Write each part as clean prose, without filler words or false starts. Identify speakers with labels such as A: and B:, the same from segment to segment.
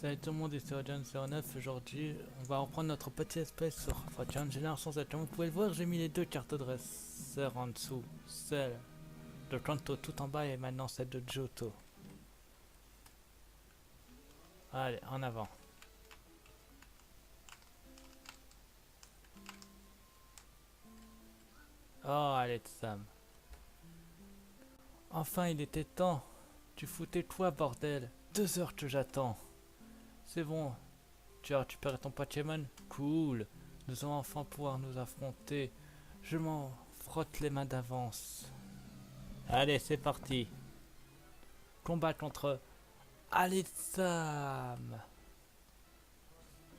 A: Salut tout le monde, ici John09. Aujourd'hui, on va reprendre notre petit espèce sur Fortune Génération 7. Comme vous pouvez le voir, j'ai mis les deux cartes dresseurs en dessous. Celle de Kanto tout en bas et maintenant celle de Johto. Allez, en avant. Oh, allez, Sam. Enfin, il était temps. Tu foutais toi, bordel. 2 heures que j'attends. C'est bon. Tu as récupéré ton Pokémon? Cool. Nous allons enfin pouvoir nous affronter. Je m'en frotte les mains d'avance. Allez, c'est parti. Combat contre Alitsam,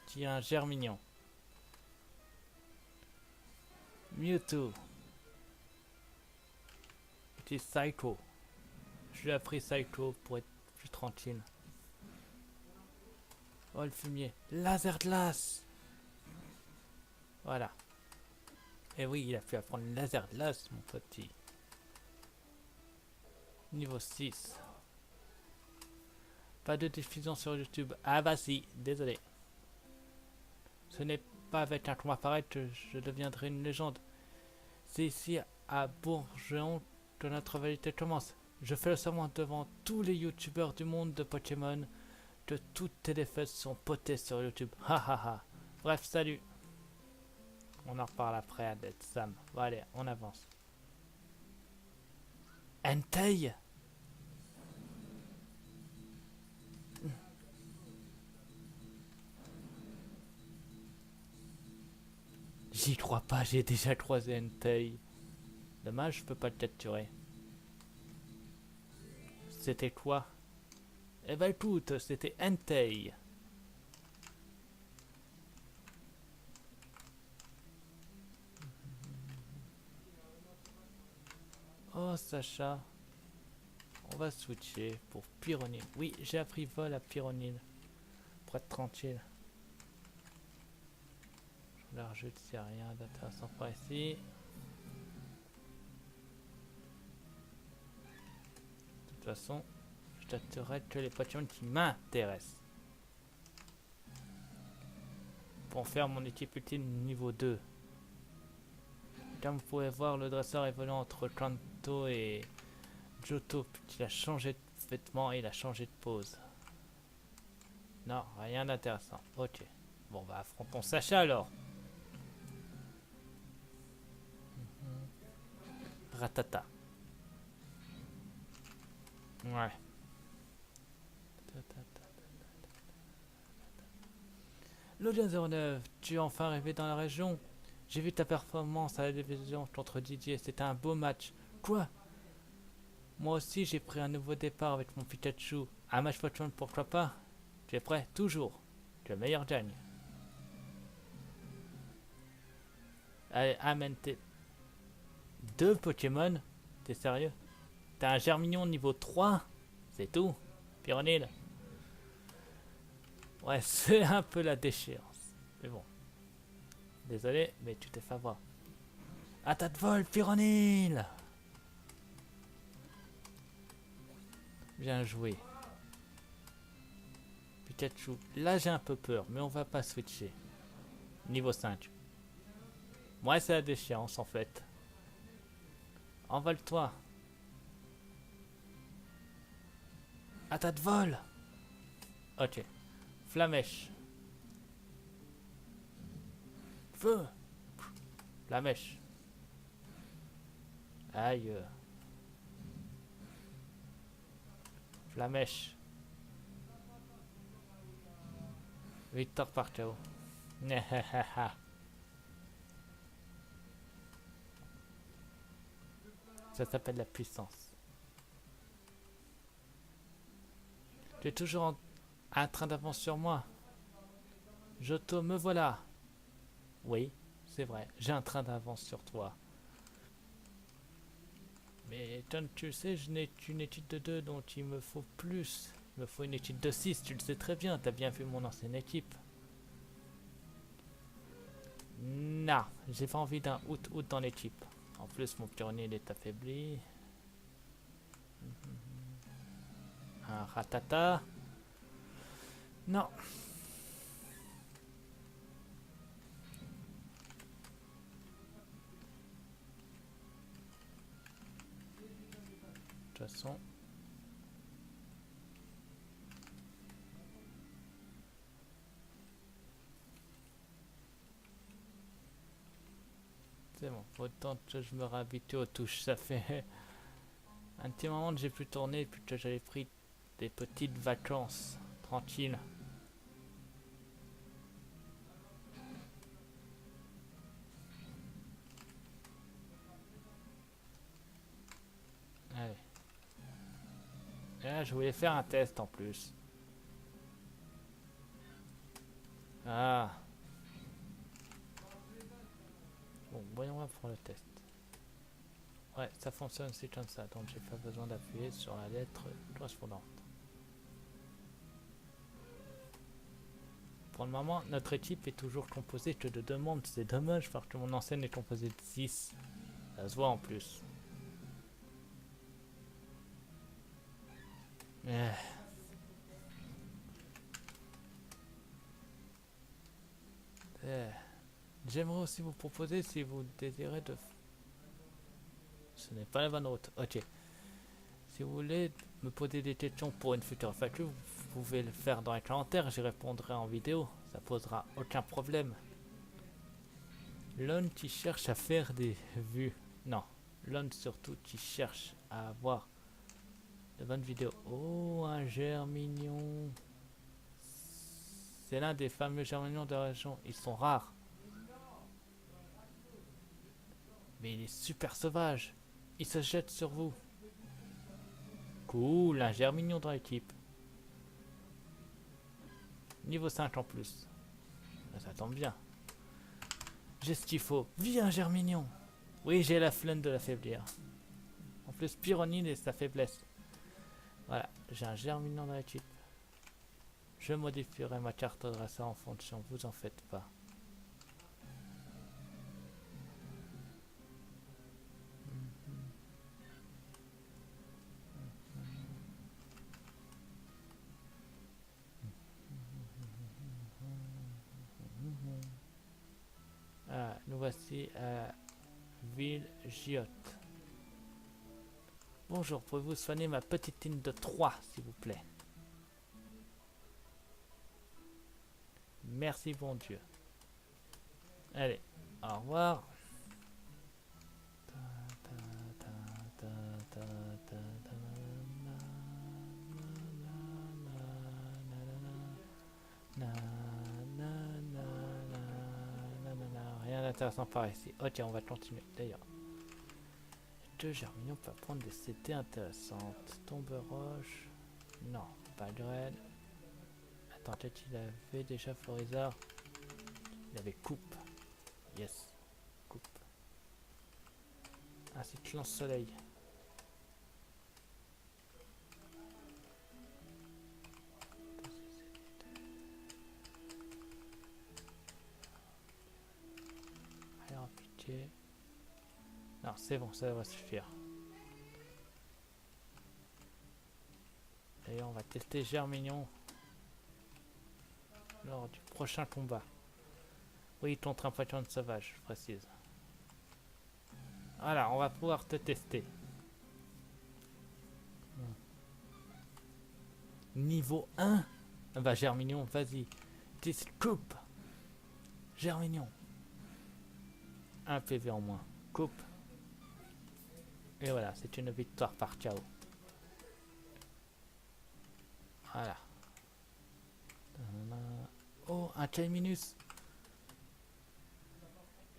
A: qui est un Germignon. Mewtwo, qui est Psycho. Je lui ai appris Psycho pour être plus tranquille. Oh, le fumier. Laser glace. Voilà. Et oui, il a pu apprendre laser glace, mon petit. Niveau 6. Pas de diffusion sur YouTube. Ah bah si, désolé. Ce n'est pas avec un combat pareil que je deviendrai une légende. C'est ici à Bourgeon que notre rivalité commence. Je fais le serment devant tous les youtubeurs du monde de Pokémon que toutes tes défaites sont potées sur YouTube. Ha ha ha. Bref, salut. On en reparle après à Dead Sam. Bon, allez, on avance. Entei. J'y crois pas, j'ai déjà croisé Entei. Dommage, je peux pas le capturer. C'était quoi? Eh ben écoute, c'était Entei. Oh Sacha, on va switcher pour Pyronine. Oui, j'ai appris vol à Pyronine. Pour être tranquille. Je la rajoute s'il n'y a rien d'intéressant par ici. De toute façon, je t'attirerai que les Pokémon qui m'intéressent. Pour faire mon équipe ultime niveau 2. Comme vous pouvez voir, le dresseur évolue entre Kanto et Johto. Il a changé de vêtements et il a changé de pose. Non, rien d'intéressant. Ok. Bon, bah affrontons Sacha alors. Ratata. Ouais. Lodien 09, tu es enfin arrivé dans la région. J'ai vu ta performance à la division contre Didier, c'était un beau match. Quoi? Moi aussi j'ai pris un nouveau départ avec mon Pikachu. Un match Pokémon pourquoi pas? Tu es prêt? Toujours. Tu es le meilleur gagne. Allez, amène tes 2 Pokémon. T'es sérieux? T'as un Germignon niveau 3? C'est tout? Pyronil? Ouais, c'est un peu la déchéance. Mais bon. Désolé, mais tu t'es fait avoir. Attaque de vol, Pyronil! Bien joué. Pikachu. Là, j'ai un peu peur, mais on va pas switcher. Niveau 5. Ouais, c'est la déchéance en fait. Envole-toi. Attaque de vol! Ok. Flamèche. Feu! Flamèche. Aïe. Flamèche. Victor par KO. Ça s'appelle la puissance. Tu es toujours un train d'avance sur moi. Johto, me voilà. Oui, c'est vrai, j'ai un train d'avance sur toi. Mais comme tu sais, je n'ai qu'une étude de 2, donc il me faut plus. Il me faut une étude de 6, tu le sais très bien, t'as bien vu mon ancienne équipe. Non, j'ai pas envie d'un out dans l'équipe. En plus, mon Pyronil est affaibli. Un Ratata. Non. De toute façon. C'est bon, autant que je me réhabitue aux touches. Ça fait un petit moment que j'ai pu tourner, puis que j'avais pris des petites vacances tranquilles. Allez. Et là, je voulais faire un test en plus. Ah. Bon, voyons voir pour le test. Ouais, ça fonctionne, c'est comme ça, donc j'ai pas besoin d'appuyer sur la lettre correspondante. Pour le moment, notre équipe est toujours composée que de 2 membres. C'est dommage parce que mon ancienne est composée de 6. Ça se voit en plus. Eh. J'aimerais aussi vous proposer, si vous désirez, de... Ce n'est pas la bonne route. Ok. Si vous voulez me poser des questions pour une future FAQ, vous pouvez le faire dans les commentaires. J'y répondrai en vidéo. Ça posera aucun problème. L'homme qui cherche à faire des vues. Non. L'homme surtout qui cherche à avoir de bonnes vidéos. Oh, un germignon. C'est l'un des fameux germignons de la région. Ils sont rares. Mais il est super sauvage. Il se jette sur vous. Cool, un germignon dans l'équipe. Niveau 5 en plus. Ça tombe bien. J'ai ce qu'il faut. Viens, germignon. Oui, j'ai la flemme de l'affaiblir. En plus, Pyronine est sa faiblesse. Voilà, j'ai un germignon dans l'équipe. Je modifierai ma carte adresse en fonction, vous en faites pas. Ah, nous voici à Ville Giotte. Bonjour, pouvez-vous soigner ma petite ligne de 3, s'il vous plaît? Merci, bon Dieu. Allez, au revoir. Rien d'intéressant par ici. Ok, on va continuer. D'ailleurs, deux germignon peut prendre des CT intéressantes. Tombe roche. Non, pas de graine. Attends, peut-être qu'il avait déjà Florizard. Il avait coupe. Yes. Coupe. Ah, c'est lance soleil. Alors, pitié. Non, c'est bon, ça va suffire. D'ailleurs, on va tester Germignon lors du prochain combat. Oui, contre un Pokémon sauvage, je précise. Voilà, on va pouvoir te tester. Niveau 1. Bah, Germignon, vas-y. Coupe. Germignon. Un PV en moins. Coupe. Et voilà, c'est une victoire par KO. Voilà. Oh, un Chaiminus.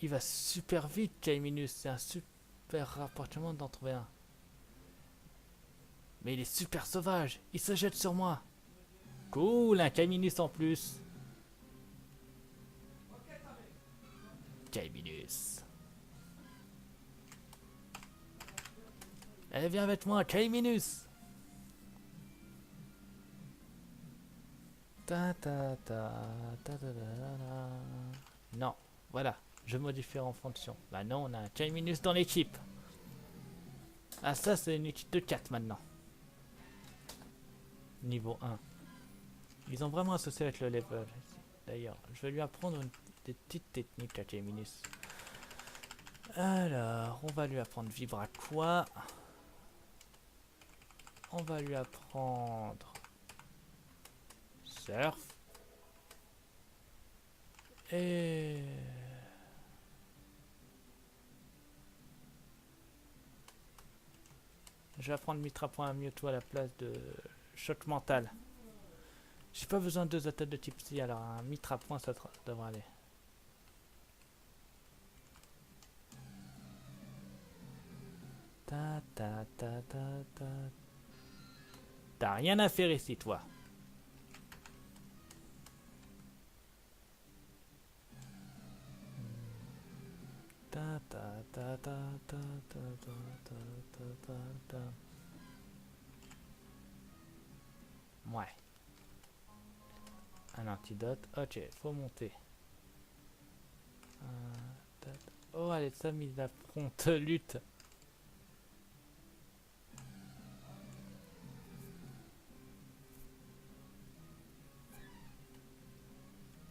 A: Il va super vite, Chaiminus. C'est un super rapprochement d'en trouver un. Mais il est super sauvage. Il se jette sur moi. Cool, un Chaiminus en plus. Chaiminus. Allez, viens avec moi, Chaiminus. Non, voilà, je modifie en fonction. Bah non, on a un Chaiminus dans l'équipe. Ah, ça, c'est une équipe de 4 maintenant. Niveau 1. Ils ont vraiment associé avec le level. D'ailleurs, je vais lui apprendre des petites techniques à Géminus. Alors, on va lui apprendre Vibratoire. On va lui apprendre Surf. Et... je vais apprendre Mitra Point à Mewtwo à la place de Choc Mental. J'ai pas besoin de 2 attaques de type Psy, alors un Mitra Point ça devrait aller. Ta ta ta ta ta. T'as rien à faire ici, toi. Ta ta ta ta ta ta ta ta ta ta ta. Ouais. Un antidote. Ok, faut monter. Oh, allez, ça mise affronte lutte.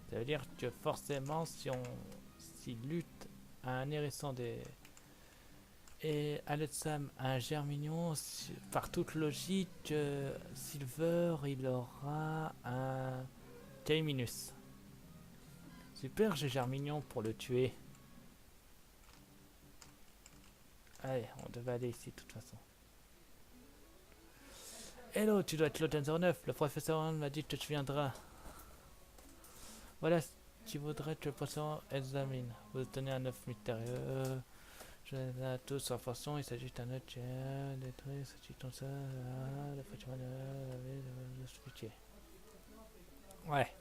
A: Ça veut dire que forcément, si lutte a un hérissant des et Aletsam a un Germignon, par toute logique, Silver il aura un K-. Super, j'ai Germignon pour le tuer. Allez, on devait aller ici de toute façon. Hello, tu dois être le 09. Le professeur m'a dit que tu viendras. Voilà, tu voudrais que le professeur examine. Vous tenez un œuf mystérieux. Je les ai tous sans façon. Il s'agit d'un œuf détruit. C'est comme ça. Le Pokémon de l'expliquer. Ouais.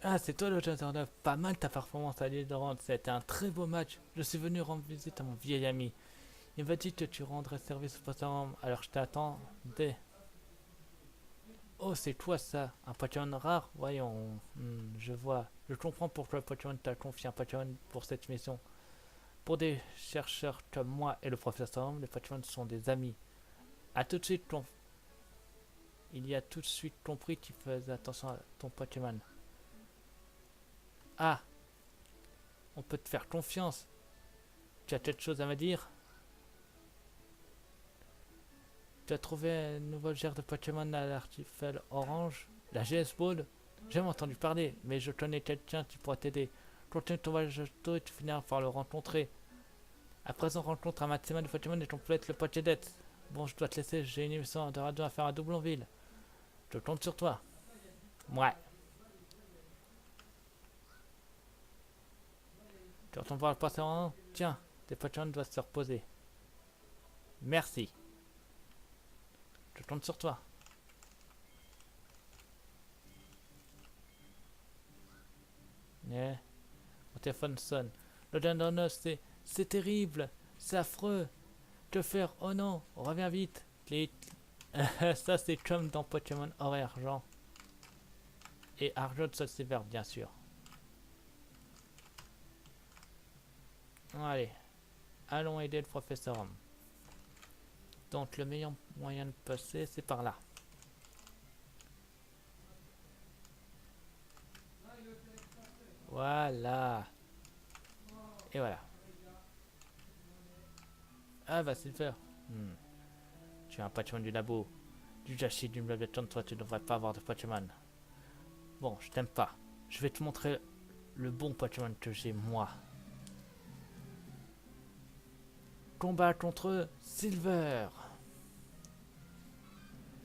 A: Ah, c'est toi le 09. Pas mal ta performance à l'île de Rande. C'était un très beau match. Je suis venu rendre visite à mon vieil ami. Il m'a dit que tu rendrais service au professeur. Alors je t'attendais. Oh, c'est toi ça, un Pokémon rare? Voyons, je vois. Je comprends pourquoi le Pokémon t'a confié un Pokémon pour cette mission. Pour des chercheurs comme moi et le professeur, les Pokémon sont des amis. A tout de suite, il y a tout de suite compris qu'il faisait attention à ton Pokémon. Ah, on peut te faire confiance. Tu as quelque chose à me dire? Tu as trouvé une nouvelle gère de Pokémon à l'artificiel orange? La GS Ball? J'ai jamais entendu parler, mais je connais quelqu'un qui pourra t'aider. Continue ton voyage et tu finiras par le rencontrer. À présent, rencontre un maximum de Pokémon et complète le Pokédex. Bon, je dois te laisser, j'ai une émission de radio à faire à Doublonville. Je compte sur toi. Ouais. Tu retournes voir le passé en... Tiens, tes Pokémon doivent se reposer. Merci. Je compte sur toi. Eh, mon téléphone sonne. Le Dandanos, c'est terrible. C'est affreux. Que faire? Oh non, reviens vite. Ça, c'est comme dans Pokémon Or et Argent. Et Argent, ça c'est vert, bien sûr. Allez, allons aider le professeur Homme. Donc, le meilleur moyen de passer, c'est par là. Voilà. Et voilà. Ah bah Silver. Tu es un Pokémon du labo. Du Jashi, du Blabeton, toi tu devrais pas avoir de Pokémon. Bon, je t'aime pas. Je vais te montrer le bon Pokémon que j'ai moi. Combat contre Silver.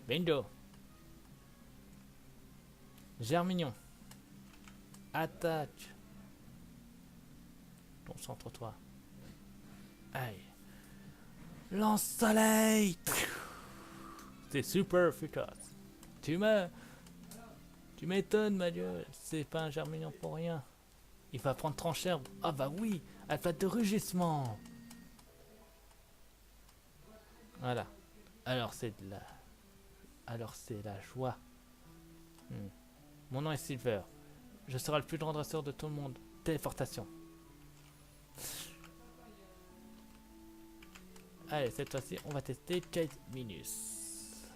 A: Bingo. Germignon. Attaque. Concentre-toi. Aïe. Lance-soleil. C'est super efficace. Tu m'étonnes, ma gueule. C'est pas un Germignon pour rien. Il va prendre tranchère. Ah bah oui. Alpha de rugissement. Voilà. Alors c'est la joie. Mon nom est Silver. Je serai le plus grand dresseur de tout le monde. Téléportation. Allez, cette fois-ci, on va tester Chase Minus.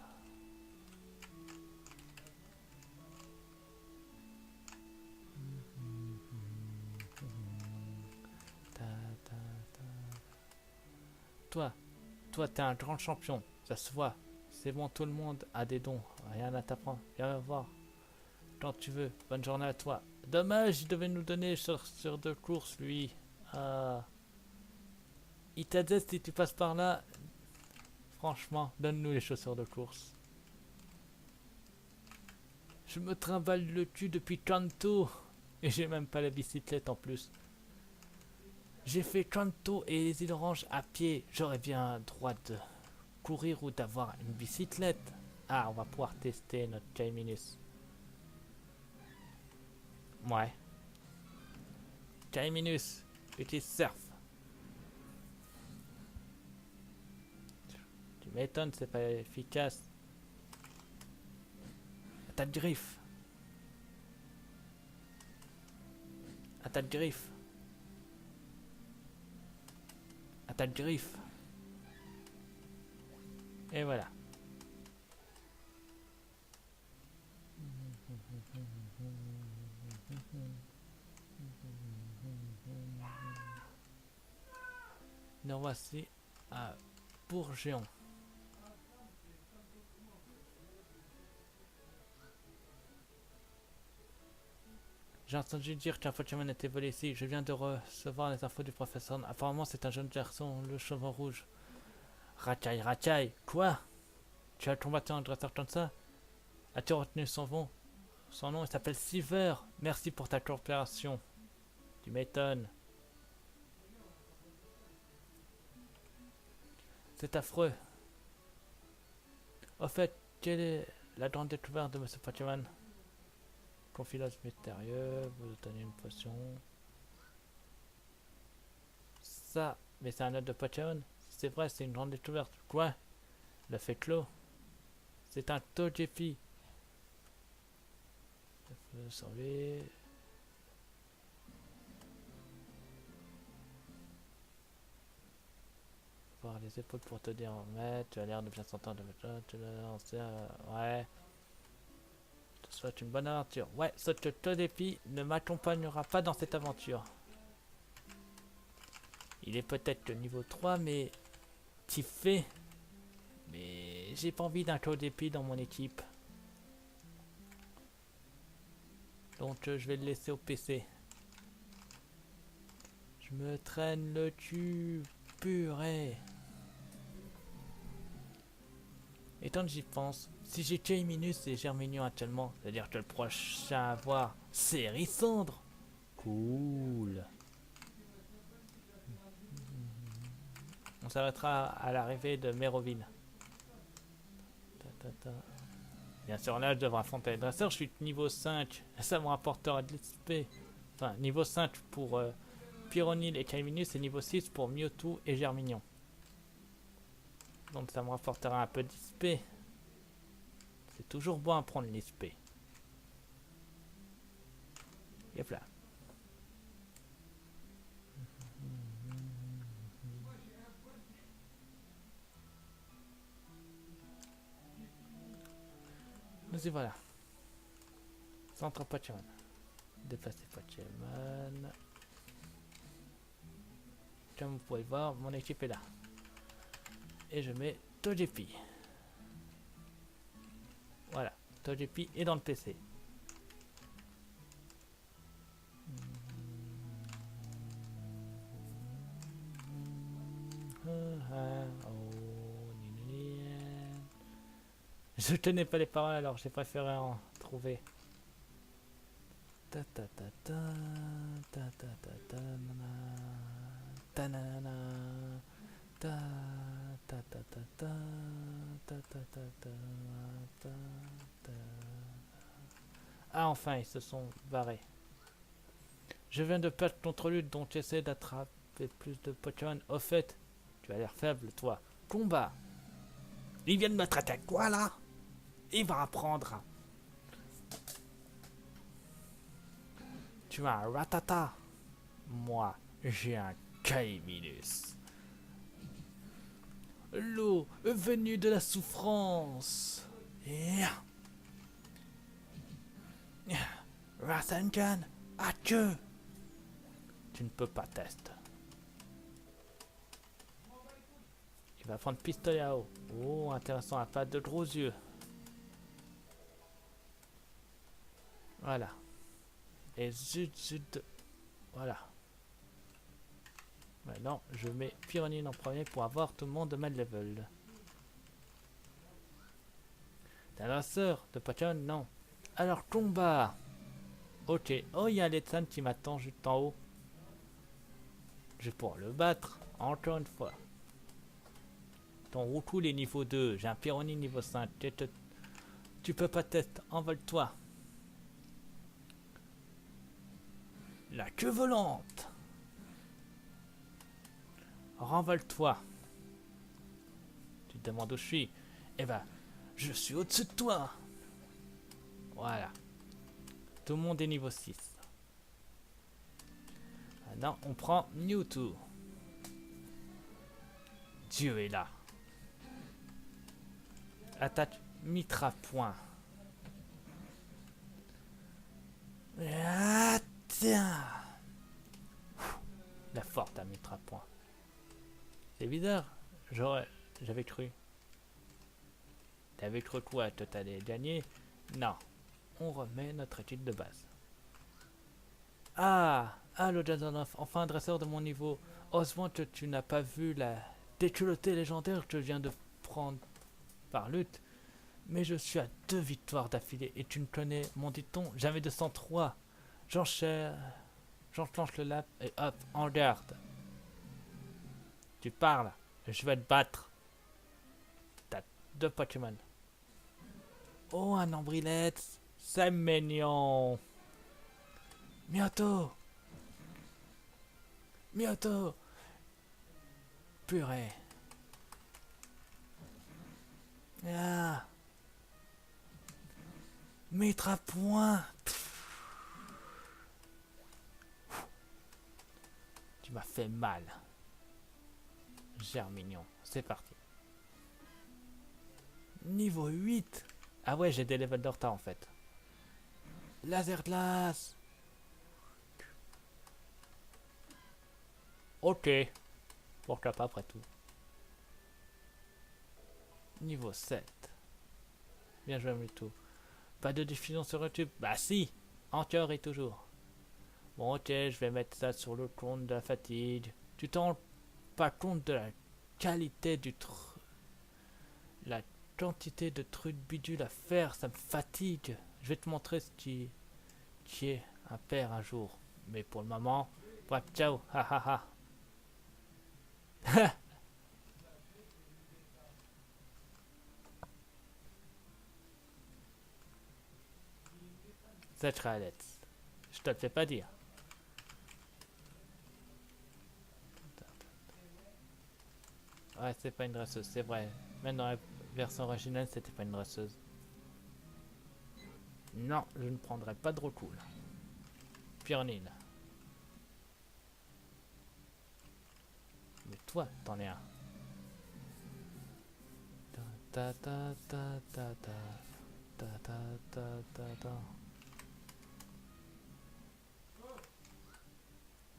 A: Toi, toi, t'es un grand champion, ça se voit. C'est bon, tout le monde a des dons, rien à t'apprendre. Viens voir quand tu veux. Bonne journée à toi. Dommage, il devait nous donner sur de course, lui. Ah. Il t'a dit si tu passes par là. Franchement, donne-nous les chaussures de course. Je me trimballe le cul depuis Kanto. Et j'ai même pas la bicyclette en plus. J'ai fait Kanto et les îles Oranges à pied. J'aurais bien droit de courir ou d'avoir une bicyclette. Ah, on va pouvoir tester notre J-Minus. Ouais. J-Minus, petit surf. Tu m'étonnes, c'est pas efficace. Attaque griffe. Attaque griffe. Attaque griffe. Et voilà. Nous voici à Bourgeon. J'ai entendu dire qu'un Pokémon était volé ici. Je viens de recevoir les infos du professeur. Apparemment, c'est un jeune garçon, le cheveu rouge. Racaille, racaille. Quoi? Tu as combattu un dresseur comme ça? As-tu retenu son nom? Son nom, il s'appelle Silver. Merci pour ta coopération. Tu m'étonnes. C'est affreux. Au fait, quelle est la grande découverte de Monsieur Pokémon? Confidence mystérieux, vous donnez une potion. Ça, mais c'est un œuf de Pokémon. C'est vrai, c'est une grande découverte. Quoi? Le fait clos. C'est un Togepi. Je peux sauver. Voir les épaules pour te dire mais tu as l'air de bien s'entendre avec toi, tu l'as lancé, ouais. Je te souhaite une bonne aventure. Ouais, ce Togepi ne m'accompagnera pas dans cette aventure. Il est peut-être que niveau 3, mais t'y fais. Mais j'ai pas envie d'un Togepi dans mon équipe. Donc je vais le laisser au PC. Je me traîne le cul, purée. Et tant que j'y pense, si j'ai J-Minus et Germignon actuellement, c'est-à-dire que le prochain à voir, c'est Rissandre. Cool. On s'arrêtera à l'arrivée de Méroville. Bien sûr, là, je devrais affronter les dresseurs. Je suis niveau 5. Ça me rapportera de l'XP. Enfin, niveau 5 pour Pyronil et J-Minus et niveau 6 pour Mewtwo et Germignon. Donc ça me rapportera un peu d'XP. C'est toujours bon à prendre l'XP. Yep là. Nous y voilà. Centre Pokémon. Déplacer Pokémon. Comme vous pouvez le voir, mon équipe est là. Et je mets Togepi. Voilà, Togepi est dans le PC. Je tenais pas les paroles alors j'ai préféré en trouver. Ta ta ta ta ta ta ta ta nana ta nana ta ta ta ta ta ta ta ta ta ta ta. Ah enfin ils se sont barrés. Je viens de perdre contre lui donc j'essaie d'attraper plus de Pokémon. Au fait, tu as l'air faible toi. Combat. Il vient de me traiter quoi là? Il va apprendre. Tu as un Ratata. Moi, j'ai un K-Minus. L'eau venue de la souffrance. Yeah. Rasengan, adieu. Tu ne peux pas tester. Il va prendre pistolet à eau. Oh, intéressant, pas de gros yeux. Voilà. Et zut. Voilà. Maintenant, je mets Pyronine en premier pour avoir tout le monde de même level. T'as la sœur de Pachon? Non. Alors, combat. Ok. Oh, il y a Letsan qui m'attend juste en haut. Je vais pouvoir le battre. Encore une fois. Ton Roku est niveau 2. J'ai un Pyronine niveau 5. Tu peux pas tester. Envole-toi. La queue volante. Renvole-toi. Tu te demandes où je suis. Eh ben, je suis au-dessus de toi. Voilà. Tout le monde est niveau 6. Maintenant, on prend Mewtwo. Dieu est là. Attaque Mitra point. Ah, tiens. La forte à Mitra point. C'est bizarre. J'avais cru. T'avais cru quoi? Toi t'allais gagner? Non. On remet notre étude de base. Ah, le Jazanoff, enfin un dresseur de mon niveau. Heureusement que tu n'as pas vu la déculottée légendaire que je viens de prendre par lutte. Mais je suis à 2 victoires d'affilée et tu me connais, mon dit-on, jamais de 103. J'enclenche le lap et hop, en garde. Tu parles, je vais te battre. T'as 2 Pokémon. Oh, un Ambrilette, c'est mignon. Mewtwo. Purée. Ah. Mettre à point. Tu m'as fait mal. Germignon. C'est parti. Niveau 8. Ah ouais, j'ai des levels de retard en fait. Laser glace. Ok. Pourquoi pas après tout. Niveau 7. Bien joué Mewtwo. Pas de diffusion sur YouTube. Bah si. Encore et toujours. Bon ok, je vais mettre ça sur le compte de la fatigue. Tu t'en rends pas compte de la qualité du la quantité de trucs bidules à faire, ça me fatigue. Je vais te montrer ce qui est un père un jour. Mais pour le moment, bref, ciao, ha ha ha. Cette ralette, je te le fais pas dire. Ouais, c'est pas une dresseuse, c'est vrai. Même dans la version originale, c'était pas une dresseuse. Non, je ne prendrai pas de recool. Pyronine. Mais toi, t'en es un. Ta ta ta ta ta ta ta ta ta ta.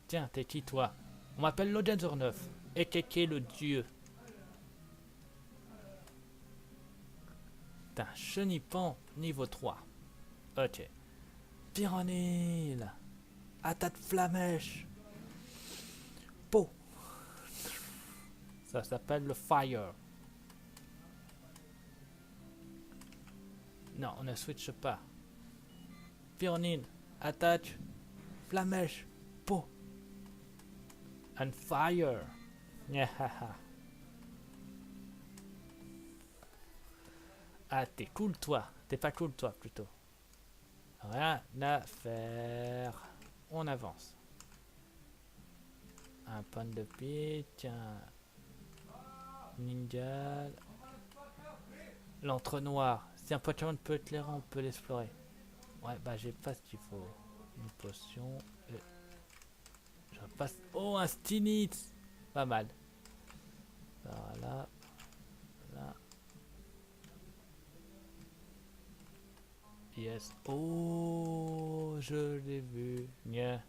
A: Tiens, t'es qui toi? On m'appelle Lodenzer 9. Et Keke le dieu. T'es un chenipan niveau 3. Ok. Pyronile. Attaque flamèche. Po. Ça s'appelle le fire. Non, on ne switch pas. Pyronine. Attaque. Flamèche. Po. And fire. Ah, t'es cool toi. T'es pas cool toi plutôt. Rien à faire. On avance. Un pan de pitch. Un ninja. L'entre-noir. Si un Pokémon peut éclairer, on peut l'explorer. Ouais, bah j'ai pas ce qu'il faut. Une potion. Je passe. Oh, un Stinitz. Pas mal. Voilà. Yes. Oh, je l'ai vu. Nya.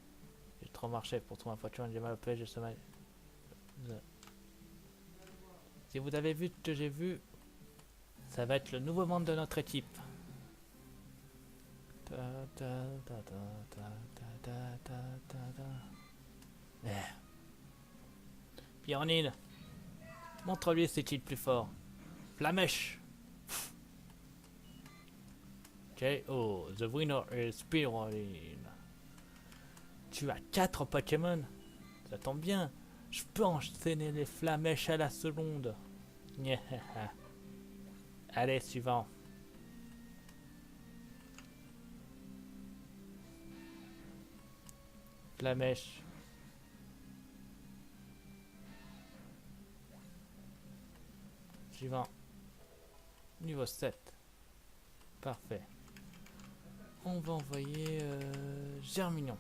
A: J'ai trop marché pour trouver un fortune. J'ai mal au pied, j'ai sommeil. Si vous avez vu ce que j'ai vu, ça va être le nouveau membre de notre équipe. Ta, ta, ta, ta, ta, ta, ta, ta, ta. Pionine, montre-lui c'est il plus fort. Flamèche. K.O. The winner is Pionine. Tu as 4 Pokémon. Ça tombe bien. Je peux enchaîner les flamèches à la seconde. Allez, suivant. Flamèche. Suivant. Niveau 7. Parfait. On va envoyer Germignon.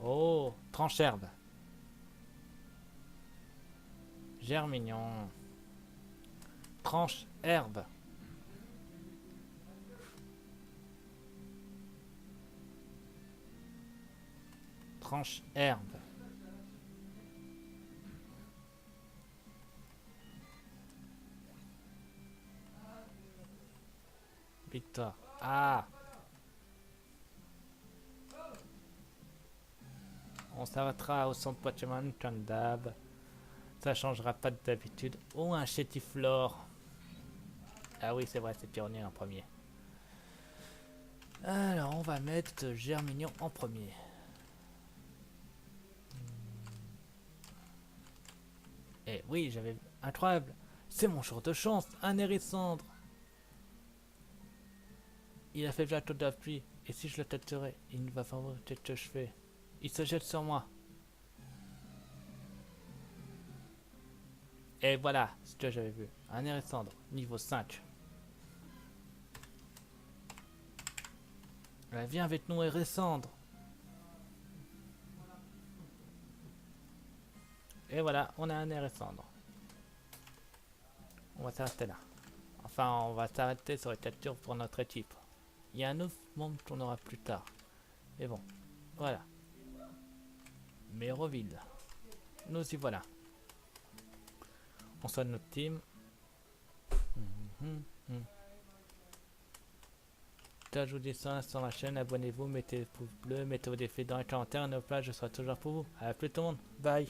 A: Oh, tranche-herbe. Germignon. Tranche-herbe. Tranche-herbe. Victoire. Ah! On s'arrêtera au centre Pokémon comme d'hab. Ça changera pas d'habitude. Oh, un chétiflore. Ah oui, c'est vrai, c'est pionnier en premier. Alors, on va mettre Germignon en premier. Eh oui, j'avais... Incroyable. C'est mon jour de chance. Un hérissandre. Il a fait la toute la pluie. Et si je le tâterais, il ne va pas voir ce que je fais. Il se jette sur moi. Et voilà ce que j'avais vu. Un hérissandre, niveau 5. Viens avec nous, hérissandre. Et voilà, on a un hérissandre. On va s'arrêter là. Enfin, on va s'arrêter sur les captures pour notre équipe. Il y a un autre membre qu'on aura plus tard. Mais bon, voilà. Méroville. Nous y voilà. On sonne notre team. Ajoutez ça sur ma chaîne, abonnez-vous, mettez le pouce bleu, mettez vos défis dans les commentaires, et nos plages, je serai toujours pour vous. A plus tout le monde, bye.